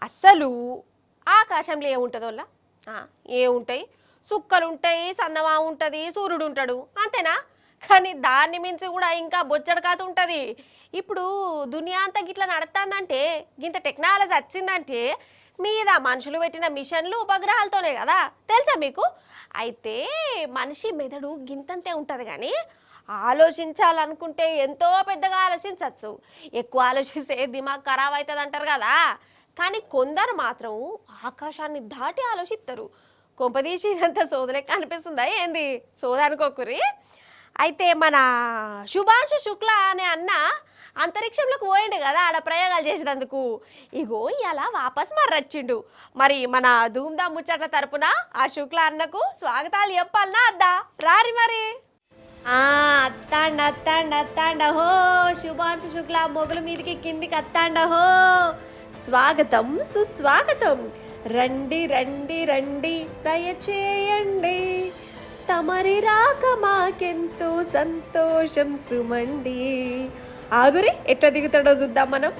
అస్సలు ఆకాశంలో ఏముంటుందోళ్ళ ఏముంటాయి, సుక్కలు ఉంటాయి, సందమా ఉంటుంది, సూర్యుడు ఉంటాడు, అంతేనా? కానీ దాన్ని మించి కూడా ఇంకా బొచ్చడు కథ ఉంటుంది. ఇప్పుడు దునియా అంతా గిట్లా నడుస్తుందంటే, ఇంత టెక్నాలజీ వచ్చిందంటే మీద మనుషులు పెట్టిన మిషన్లు ఉపగ్రహాలతోనే కదా, తెలుసా మీకు? అయితే మనిషి మెదడు గింతంతే ఉంటుంది, కానీ ఆలోచించాలనుకుంటే ఎంతో పెద్దగా ఆలోచించవచ్చు. ఎక్కువ ఆలోచిస్తే దిమాగ్ ఖరాబ్ అవుతుంది అంటారు కదా. కానీ కొందరు మాత్రం ఆకాశాన్ని దాటి ఆలోచిస్తారు. కొంపదీసి ఇదంతా సోదలే కనిపిస్తుందా ఏంది? సోదనుకోకురి. అయితే మన శుభాంశు శుక్ల అనే అన్న అంతరిక్షంలోకి పోయిండు కదా ఆడ ప్రయోగాలు చేసేందుకు. ఇగో ఇలా వాపస్ మర్రొచ్చిండు. మరి మన ధూమ్ధామ్ ముచ్చట్ల తరపున ఆ శుక్ల అన్నకు స్వాగతాలు చెప్పాలనా అద్దా? రారి మరి. అత్తాండ హో శుభాంశు శుక్ల మొగుల మీదకి కిందికి అత్తాండ హో. స్వాగతం సుస్వాగతం. రండి రండి రండి దయచేయండి, తమరి రాక మాకెంతో సంతోషం సుమండి. ఆగురి ఎట్లా దిగుతాడో చూద్దాం మనం.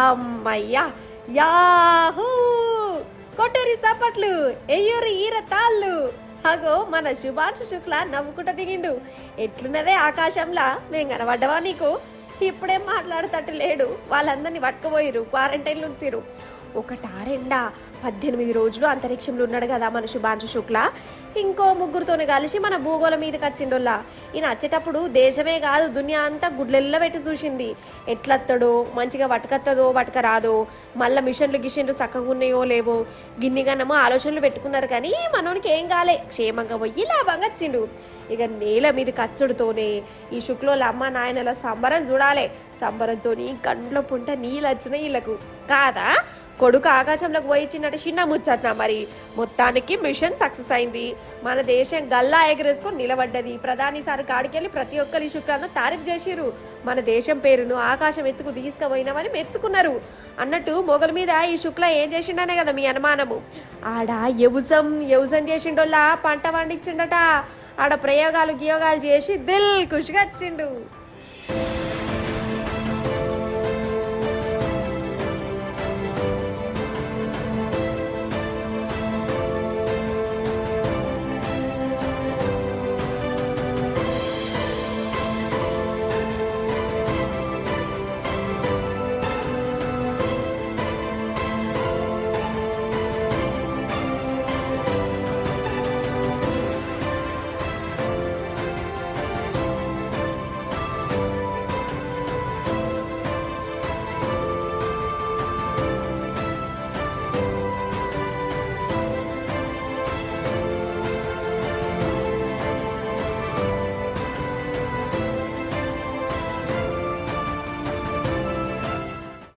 అమ్మయ్యా, యాహూ! కొట్టరి సపట్లు, ఎయ్యూరి ఈర తాళ్ళు. అగో మన శుభాంశు శుక్ల నవ్వుకుంటా దిగిండు. ఎట్లున్నదే ఆకాశంలా, మేం కనబడ్డవా నీకు? ఇప్పుడేం మాట్లాడతట్టు లేడు. వాళ్ళందరినీ పట్టుకుపోయిరు, క్వారంటైన్లు ఉంచిరు. ఒకటారెండా 18 రోజులు అంతరిక్షంలో ఉన్నాడు కదా మన శుభాంశు శుక్ల. ఇంకో ముగ్గురుతోనే కలిసి మన భూగోళం మీదకి వచ్చిండోల్లా. ఈయన వచ్చేటప్పుడు దేశమే కాదు దునియా అంతా గుడ్లెల్ల పెట్టి చూసింది. ఎట్లత్తడో, మంచిగా వటకత్తదో వటకరాదో, మళ్ళీ మిషన్లు గిషన్లు చక్కగా ఉన్నాయో లేవో గిన్నిగన్నమో ఆలోచనలు పెట్టుకున్నారు. కానీ మనోనికి ఏం కాలే, క్షేమంగా పోయి లాభంగా వచ్చిండు. ఇక నేల మీద కచ్చుడుతోనే ఈ శుక్లోళ్ళ అమ్మ నాయనల సంబరం చూడాలి. సంబరంతో కండ్ల పుంట నీళ్ళు వచ్చినాయి వీళ్ళకు కాదా. కొడుకు ఆకాశంలోకి పోయి చిన్న ముచ్చట్న. మరి మొత్తానికి మిషన్ సక్సెస్ అయింది. మన దేశం గల్లా ఎగరేసుకొని నిలబడ్డది. ప్రధాని సార్ కాడికెళ్ళి ప్రతి ఒక్కరి శుక్రాన్ని తారీఫ్ చేసిరు. మన దేశం పేరును ఆకాశం ఎత్తుకు తీసుకుపోయినామని మెచ్చుకున్నారు. అన్నట్టు మొగల మీద ఈ శుక్ల ఏం చేసిండనే కదా మీ అనుమానము. ఆడ యవజం చేసిండోళ్ళ పంట పండించిండట. ఆడ ప్రయోగాలు గియోగాలు చేసి దిల్ ఖుషిగా వచ్చిండు.